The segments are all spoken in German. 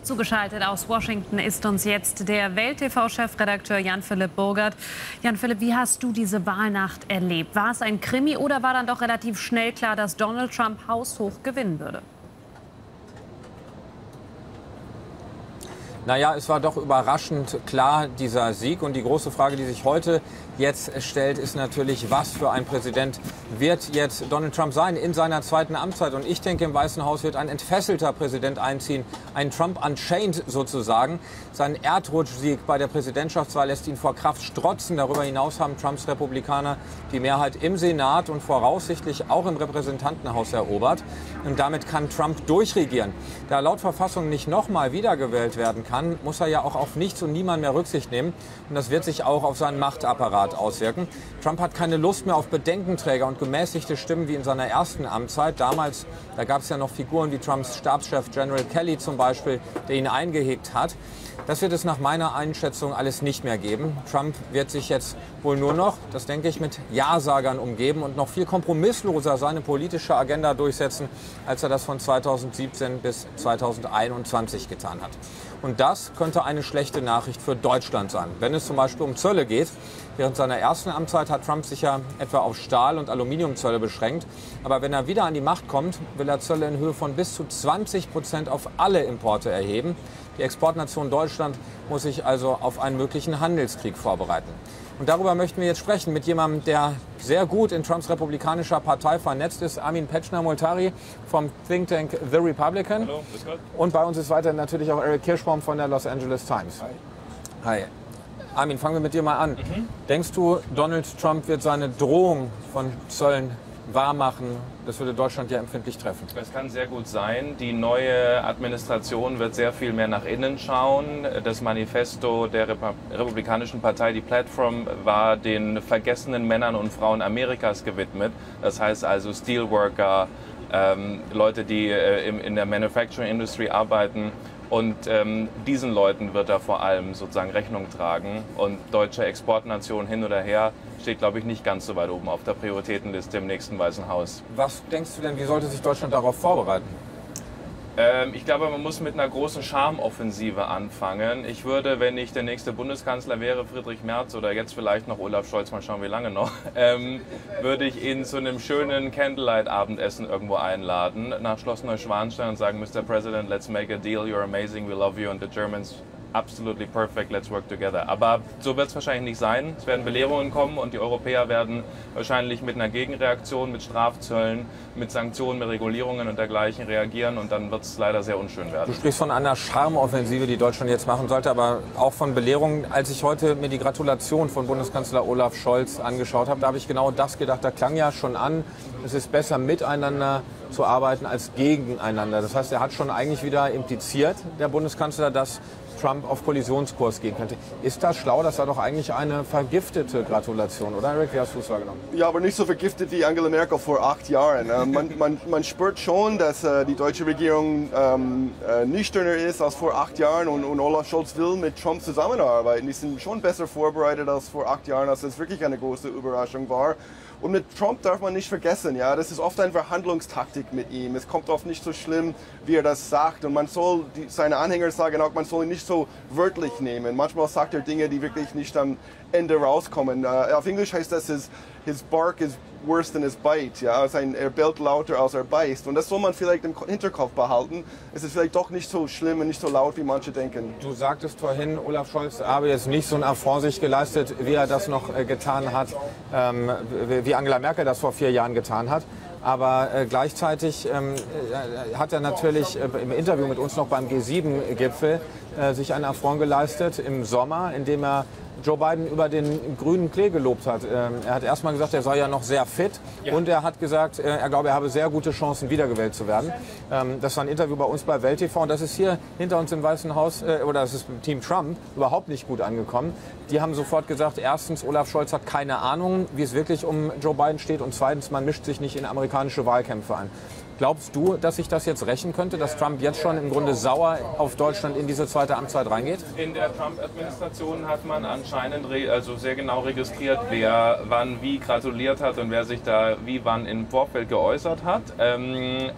Zugeschaltet aus Washington ist uns jetzt der Welt-TV-Chefredakteur Jan-Philipp Burgert. Jan-Philipp, wie hast du diese Wahlnacht erlebt? War es ein Krimi oder war dann doch relativ schnell klar, dass Donald Trump haushoch gewinnen würde? Naja, es war doch überraschend klar, dieser Sieg. Und die große Frage, die sich heute jetzt stellt, ist natürlich, was für ein Präsident wird jetzt Donald Trump sein in seiner zweiten Amtszeit. Und ich denke, im Weißen Haus wird ein entfesselter Präsident einziehen, ein Trump unchained sozusagen. Sein Erdrutschsieg bei der Präsidentschaftswahl lässt ihn vor Kraft strotzen. Darüber hinaus haben Trumps Republikaner die Mehrheit im Senat und voraussichtlich auch im Repräsentantenhaus erobert. Und damit kann Trump durchregieren. Da laut Verfassung nicht nochmal wiedergewählt werden kann, muss er ja auch auf nichts und niemand mehr Rücksicht nehmen. Und das wird sich auch auf seinen Machtapparat auswirken. Trump hat keine Lust mehr auf Bedenkenträger und gemäßigte Stimmen wie in seiner ersten Amtszeit. Damals, da gab es ja noch Figuren wie Trumps Stabschef General Kelly zum Beispiel, der ihn eingehegt hat. Das wird es nach meiner Einschätzung alles nicht mehr geben. Trump wird sich jetzt wohl nur noch, das denke ich, mit Ja-Sagern umgeben und noch viel kompromissloser seine politische Agenda durchsetzen, als er das von 2017 bis 2021 getan hat. Und das könnte eine schlechte Nachricht für Deutschland sein, wenn es zum Beispiel um Zölle geht. Während seiner ersten Amtszeit hat Trump sich ja etwa auf Stahl- und Aluminiumzölle beschränkt. Aber wenn er wieder an die Macht kommt, will er Zölle in Höhe von bis zu 20% auf alle Importe erheben. Die Exportnation Deutschland muss sich also auf einen möglichen Handelskrieg vorbereiten. Und darüber möchten wir jetzt sprechen mit jemandem, der sehr gut in Trumps republikanischer Partei vernetzt ist, Armin Petschner-Moltari vom Think Tank The Republican. Hallo, grüß Gott. Und bei uns ist weiter natürlich auch Eric Kirschbaum von der Los Angeles Times. Hi. Hi. Armin, fangen wir mit dir mal an. Denkst du, Donald Trump wird seine Drohung von Zöllen wahrmachen? Das würde Deutschland ja empfindlich treffen. Das kann sehr gut sein. Die neue Administration wird sehr viel mehr nach innen schauen. Das Manifesto der Republikanischen Partei, die Platform, war den vergessenen Männern und Frauen Amerikas gewidmet. Das heißt also Steelworker, Leute, die in der Manufacturing Industry arbeiten. Und diesen Leuten wird er vor allem sozusagen Rechnung tragen. Und deutsche Exportnation hin oder her steht, glaube ich, nicht ganz so weit oben auf der Prioritätenliste im nächsten Weißen Haus. Was denkst du denn, wie sollte sich Deutschland darauf vorbereiten? Ich glaube, man muss mit einer großen Charmoffensive anfangen. Ich würde, wenn ich der nächste Bundeskanzler wäre, Friedrich Merz oder jetzt vielleicht noch Olaf Scholz, mal schauen, wie lange noch, würde ich ihn zu einem schönen Candlelight-Abendessen irgendwo einladen, nach Schloss Neuschwanstein und sagen, Mr. President, let's make a deal, you're amazing, we love you and the Germans absolutely perfect, let's work together. Aber so wird es wahrscheinlich nicht sein. Es werden Belehrungen kommen und die Europäer werden wahrscheinlich mit einer Gegenreaktion, mit Strafzöllen, mit Sanktionen, mit Regulierungen und dergleichen reagieren und dann wird es leider sehr unschön werden. Du sprichst von einer Charmoffensive, die Deutschland jetzt machen sollte, aber auch von Belehrungen. Als ich heute mir die Gratulation von Bundeskanzler Olaf Scholz angeschaut habe, da habe ich genau das gedacht. Da klang ja schon an, es ist besser miteinander zu arbeiten als gegeneinander. Das heißt, er hat schon eigentlich wieder impliziert, der Bundeskanzler, dass Trump auf Kollisionskurs gehen könnte. Ist das schlau? Das war doch eigentlich eine vergiftete Gratulation, oder Eric? Wie hast du es wahrgenommen? Ja, aber nicht so vergiftet wie Angela Merkel vor 8 Jahren. Man spürt schon, dass die deutsche Regierung nüchterner ist als vor 8 Jahren und Olaf Scholz will mit Trump zusammenarbeiten. Die sind schon besser vorbereitet als vor 8 Jahren, als es wirklich eine große Überraschung war. Und mit Trump darf man nicht vergessen, ja, das ist oft eine Verhandlungstaktik mit ihm. Es kommt oft nicht so schlimm, wie er das sagt. Und man soll, seine Anhänger sagen auch, man soll ihn nicht so wörtlich nehmen. Manchmal sagt er Dinge, die wirklich nicht am Ende rauskommen. Auf Englisch heißt das, his bark is worse than his bite. Ja? Also er bellt lauter, als er beißt. Und das soll man vielleicht im Hinterkopf behalten. Es ist vielleicht doch nicht so schlimm und nicht so laut, wie manche denken. Du sagtest vorhin, Olaf Scholz habe jetzt nicht so ein Affront sich geleistet, wie er das noch getan hat, wie Angela Merkel das vor 4 Jahren getan hat. Aber gleichzeitig hat er natürlich im Interview mit uns noch beim G7-Gipfel sich einen Affront geleistet im Sommer, indem er Joe Biden über den grünen Klee gelobt hat. Er hat erst mal gesagt, er sei ja noch sehr fit und er hat gesagt, er glaube, er habe sehr gute Chancen, wiedergewählt zu werden. Das war ein Interview bei uns bei Welt TV und das ist hier hinter uns im Weißen Haus, oder das ist Team Trump, überhaupt nicht gut angekommen. Die haben sofort gesagt, erstens, Olaf Scholz hat keine Ahnung, wie es wirklich um Joe Biden steht und zweitens, man mischt sich nicht in amerikanische Wahlkämpfe ein. Glaubst du, dass sich das jetzt rächen könnte, dass Trump jetzt schon im Grunde sauer auf Deutschland in diese zweite Amtszeit reingeht? In der Trump-Administration hat man anscheinend sehr genau registriert, wer wann wie gratuliert hat und wer sich da wie wann im Vorfeld geäußert hat.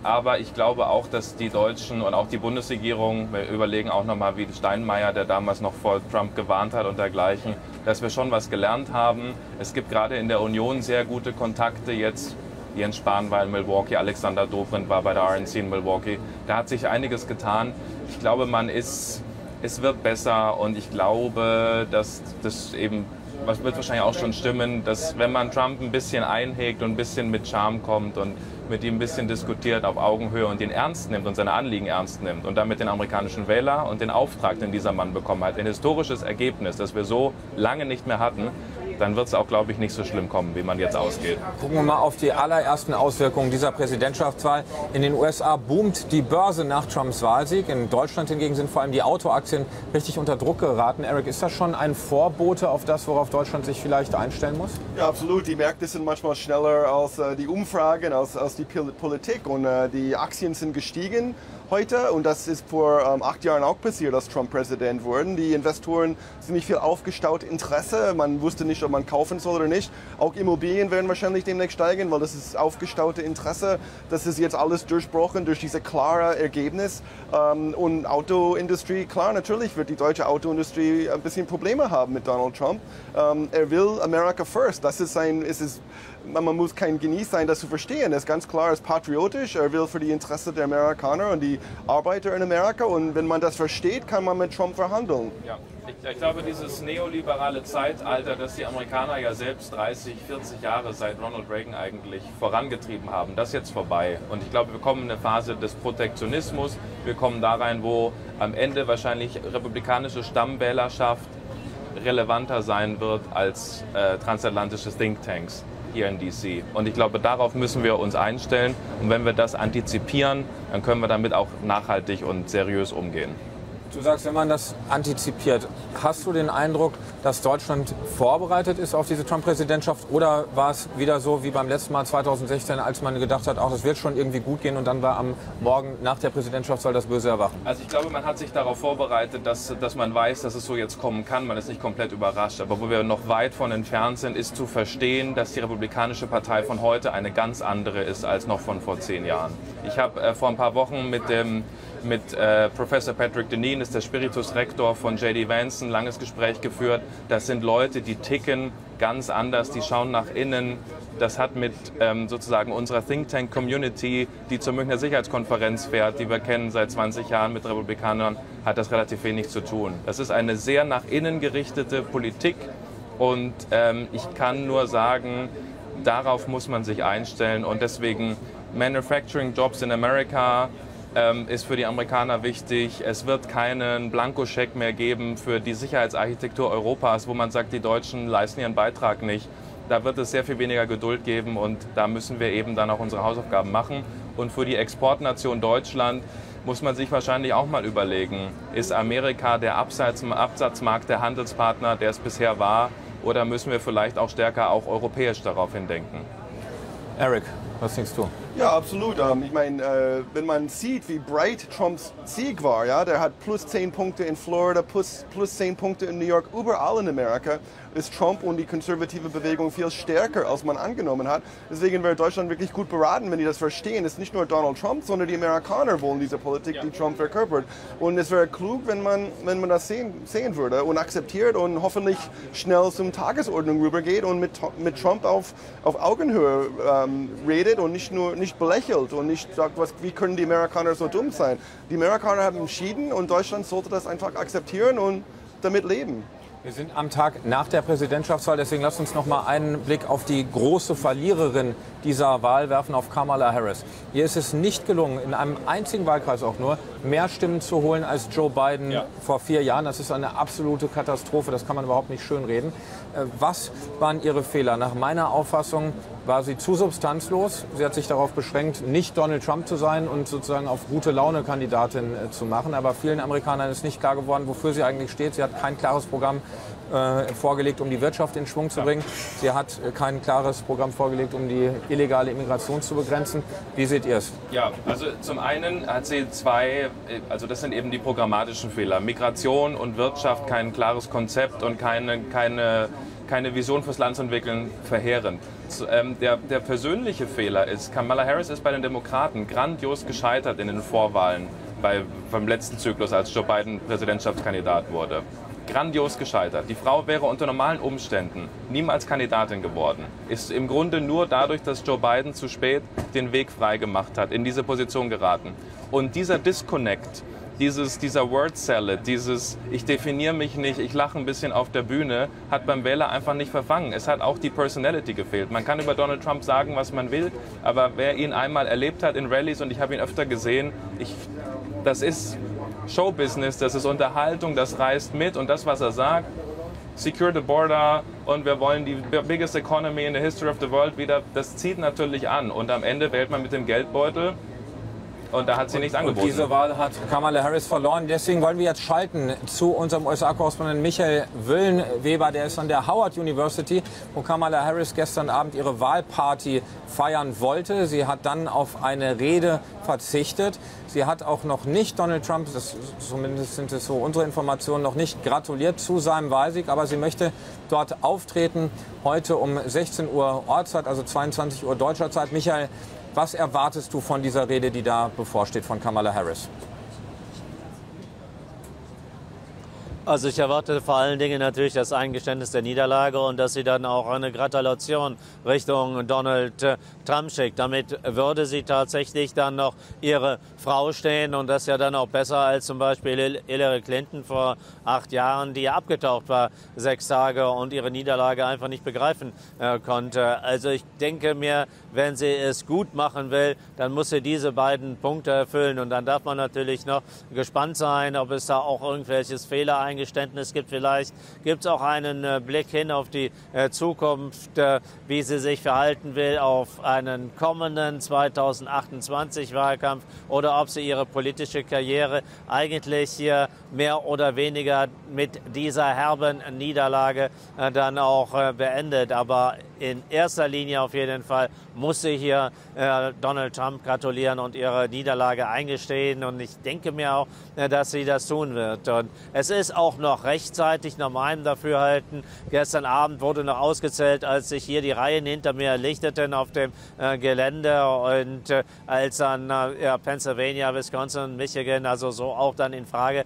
Aber ich glaube auch, dass die Deutschen und auch die Bundesregierung, wir überlegen auch nochmal, wie Steinmeier, der damals noch vor Trump gewarnt hat und dergleichen, dass wir schon was gelernt haben. Es gibt gerade in der Union sehr gute Kontakte jetzt. Jens Spahn war in Milwaukee, Alexander Dobrindt war bei der RNC in Milwaukee. Da hat sich einiges getan. Ich glaube, es wird besser und ich glaube, dass das eben, was wird wahrscheinlich auch schon stimmen, dass wenn man Trump ein bisschen einhegt und ein bisschen mit Charme kommt und mit ihm ein bisschen diskutiert auf Augenhöhe und ihn ernst nimmt und seine Anliegen ernst nimmt und damit den amerikanischen Wähler und den Auftrag, den dieser Mann bekommen hat, ein historisches Ergebnis, das wir so lange nicht mehr hatten, dann wird es auch, glaube ich, nicht so schlimm kommen, wie man jetzt ausgeht. Gucken wir mal auf die allerersten Auswirkungen dieser Präsidentschaftswahl. In den USA boomt die Börse nach Trumps Wahlsieg. In Deutschland hingegen sind vor allem die Autoaktien richtig unter Druck geraten. Eric, ist das schon ein Vorbote auf das, worauf Deutschland sich vielleicht einstellen muss? Ja, absolut. Die Märkte sind manchmal schneller als die Umfragen, als die Politik. Und die Aktien sind gestiegen heute. Und das ist vor 8 Jahren auch passiert, als Trump Präsident wurde. Die Investoren sind nicht viel aufgestaut Interesse. Man wusste nicht, ob man kaufen soll oder nicht. Auch Immobilien werden wahrscheinlich demnächst steigen, weil das ist aufgestaute Interesse. Das ist jetzt alles durchbrochen durch dieses klare Ergebnis. Und Autoindustrie, klar, natürlich wird die deutsche Autoindustrie ein bisschen Probleme haben mit Donald Trump. Er will America first. Das ist man muss kein Genie sein, das zu verstehen. Er ist ganz klar, er ist patriotisch. Er will für die Interessen der Amerikaner und die Arbeiter in Amerika. Und wenn man das versteht, kann man mit Trump verhandeln. Ja. Ich glaube, dieses neoliberale Zeitalter, das die Amerikaner ja selbst 30, 40 Jahre seit Ronald Reagan eigentlich vorangetrieben haben, das ist jetzt vorbei. Und ich glaube, wir kommen in eine Phase des Protektionismus. Wir kommen da rein, wo am Ende wahrscheinlich republikanische Stammwählerschaft relevanter sein wird als transatlantische Thinktanks hier in DC. Und ich glaube, darauf müssen wir uns einstellen. Und wenn wir das antizipieren, dann können wir damit auch nachhaltig und seriös umgehen. Du sagst, wenn man das antizipiert, hast du den Eindruck, dass Deutschland vorbereitet ist auf diese Trump-Präsidentschaft? Oder war es wieder so wie beim letzten Mal 2016, als man gedacht hat, das wird schon irgendwie gut gehen und dann war am Morgen nach der Präsidentschaftswahl das Böse erwachen? Also ich glaube, man hat sich darauf vorbereitet, dass man weiß, dass es so jetzt kommen kann. Man ist nicht komplett überrascht. Aber wo wir noch weit von entfernt sind, ist zu verstehen, dass die Republikanische Partei von heute eine ganz andere ist als noch von vor 10 Jahren. Ich habe vor ein paar Wochen mit Professor Patrick Deneen, ist der Spiritus Rector von J.D. Vance, ein langes Gespräch geführt. Das sind Leute, die ticken ganz anders, die schauen nach innen. Das hat mit sozusagen unserer Think Tank Community, die zur Münchner Sicherheitskonferenz fährt, die wir kennen seit 20 Jahren mit Republikanern, hat das relativ wenig zu tun. Das ist eine sehr nach innen gerichtete Politik und ich kann nur sagen, darauf muss man sich einstellen und deswegen Manufacturing Jobs in America ist für die Amerikaner wichtig. Es wird keinen Blankoscheck mehr geben für die Sicherheitsarchitektur Europas, wo man sagt, die Deutschen leisten ihren Beitrag nicht. Da wird es sehr viel weniger Geduld geben und da müssen wir eben dann auch unsere Hausaufgaben machen. Und für die Exportnation Deutschland muss man sich wahrscheinlich auch mal überlegen, ist Amerika der Absatzmarkt, der Handelspartner, der es bisher war, oder müssen wir vielleicht auch stärker auch europäisch darauf hindenken? Eric, was denkst du? Ja, absolut. Ich meine, wenn man sieht, wie breit Trumps Sieg war, ja, der hat plus 10 Punkte in Florida, plus 10 Punkte in New York, überall in Amerika ist Trump und die konservative Bewegung viel stärker, als man angenommen hat. Deswegen wäre Deutschland wirklich gut beraten, wenn die das verstehen. Es ist nicht nur Donald Trump, sondern die Amerikaner wollen diese Politik, die Trump verkörpert. Und es wäre klug, wenn man das sehen würde und akzeptiert und hoffentlich schnell zum Tagesordnung rübergeht und mit Trump auf Augenhöhe redet und nicht belächelt und nicht sagt, wie können die Amerikaner so dumm sein. Die Amerikaner haben entschieden und Deutschland sollte das einfach akzeptieren und damit leben. Wir sind am Tag nach der Präsidentschaftswahl, deswegen lasst uns noch mal einen Blick auf die große Verliererin dieser Wahl werfen, auf Kamala Harris. Ihr ist es nicht gelungen, in einem einzigen Wahlkreis auch nur, mehr Stimmen zu holen als Joe Biden vor 4 Jahren. Das ist eine absolute Katastrophe, das kann man überhaupt nicht schönreden. Was waren Ihre Fehler? Nach meiner Auffassung war sie zu substanzlos. Sie hat sich darauf beschränkt, nicht Donald Trump zu sein und sozusagen auf gute Laune Kandidatin zu machen. Aber vielen Amerikanern ist nicht klar geworden, wofür sie eigentlich steht. Sie hat kein klares Programm vorgelegt, um die Wirtschaft in Schwung zu bringen. Sie hat kein klares Programm vorgelegt, um die illegale Immigration zu begrenzen. Wie seht ihr es? Ja, also zum einen hat sie also das sind eben die programmatischen Fehler. Migration und Wirtschaft, kein klares Konzept und keine Vision fürs Land zu entwickeln, verheerend. Der persönliche Fehler ist, Kamala Harris ist bei den Demokraten grandios gescheitert in den Vorwahlen beim letzten Zyklus, als Joe Biden Präsidentschaftskandidat wurde. Grandios gescheitert. Die Frau wäre unter normalen Umständen niemals Kandidatin geworden. Ist im Grunde nur dadurch, dass Joe Biden zu spät den Weg freigemacht hat, in diese Position geraten. Und dieser Disconnect, dieser Word Salad, ich definiere mich nicht, ich lache ein bisschen auf der Bühne, hat beim Wähler einfach nicht verfangen. Es hat auch die Personality gefehlt. Man kann über Donald Trump sagen, was man will, aber wer ihn einmal erlebt hat in Rallyes, und ich habe ihn öfter gesehen, das ist Showbusiness, das ist Unterhaltung, das reißt mit, und das, was er sagt, secure the border und wir wollen die biggest economy in the history of the world wieder, das zieht natürlich an, und am Ende wählt man mit dem Geldbeutel. Und da hat sie nichts angeboten. Und diese Wahl hat Kamala Harris verloren. Deswegen wollen wir jetzt schalten zu unserem USA-Korrespondenten Michael Wüllenweber. Der ist an der Howard University, wo Kamala Harris gestern Abend ihre Wahlparty feiern wollte. Sie hat dann auf eine Rede verzichtet. Sie hat auch noch nicht Donald Trump, zumindest sind es so unsere Informationen, noch nicht gratuliert zu seinem Wahlsieg. Aber sie möchte dort auftreten, heute um 16 Uhr Ortszeit, also 22 Uhr deutscher Zeit. Michael, was erwartest du von dieser Rede, die da bevorsteht, von Kamala Harris? Also ich erwarte vor allen Dingen natürlich das Eingeständnis der Niederlage und dass sie dann auch eine Gratulation Richtung Donald Trump schickt. Damit würde sie tatsächlich dann noch ihre Frau stehen, und das ja dann auch besser als zum Beispiel Hillary Clinton vor 8 Jahren, die abgetaucht war 6 Tage und ihre Niederlage einfach nicht begreifen konnte. Also ich denke mir, wenn sie es gut machen will, dann muss sie diese beiden Punkte erfüllen, und dann darf man natürlich noch gespannt sein, ob es da auch irgendwelches Fehlereingeständnis gibt. Vielleicht gibt es auch einen Blick hin auf die Zukunft, wie sie sich verhalten will auf einen kommenden 2028 Wahlkampf, oder ob sie ihre politische Karriere eigentlich hier mehr oder weniger mit dieser herben Niederlage dann auch beendet. Aber in erster Linie auf jeden Fall muss sie hier Donald Trump gratulieren und ihre Niederlage eingestehen. Und ich denke mir auch, dass sie das tun wird. Und es ist auch noch rechtzeitig nach meinem Dafürhalten. Gestern Abend wurde noch ausgezählt, als sich hier die Reihen hinter mir lichteten auf dem Gelände, und als dann Pennsylvania, Wisconsin, Michigan, also so auch dann in Frage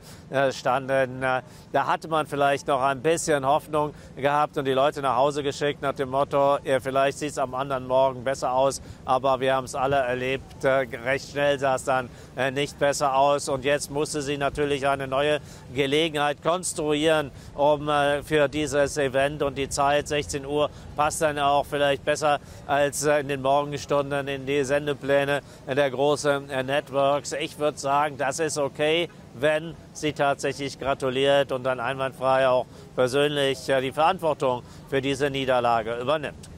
standen, da hatte man vielleicht noch ein bisschen Hoffnung gehabt und die Leute nach Hause geschickt nach dem Motto, vielleicht sieht es am anderen Morgen besser aus, aber wir haben es alle erlebt, recht schnell sah es dann nicht besser aus, und jetzt musste sie natürlich eine neue Gelegenheit konstruieren, um für dieses Event, und die Zeit 16 Uhr passt dann auch vielleicht besser als in den Morgenstunden in die Sendepläne der großen Networks. Ich würde sagen, das ist okay, wenn sie tatsächlich gratuliert und dann einwandfrei auch persönlich die Verantwortung für diese Niederlage übernimmt.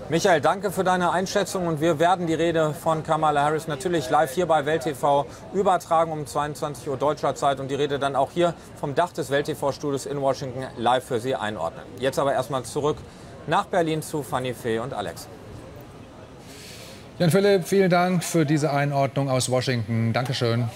Michael, danke für deine Einschätzung, und wir werden die Rede von Kamala Harris natürlich live hier bei Welt TV übertragen um 22 Uhr deutscher Zeit und die Rede dann auch hier vom Dach des Welt TV-Studios in Washington live für Sie einordnen. Jetzt aber erstmal zurück nach Berlin zu Fanny Fee und Alex. Jan Philipp, vielen Dank für diese Einordnung aus Washington. Dankeschön.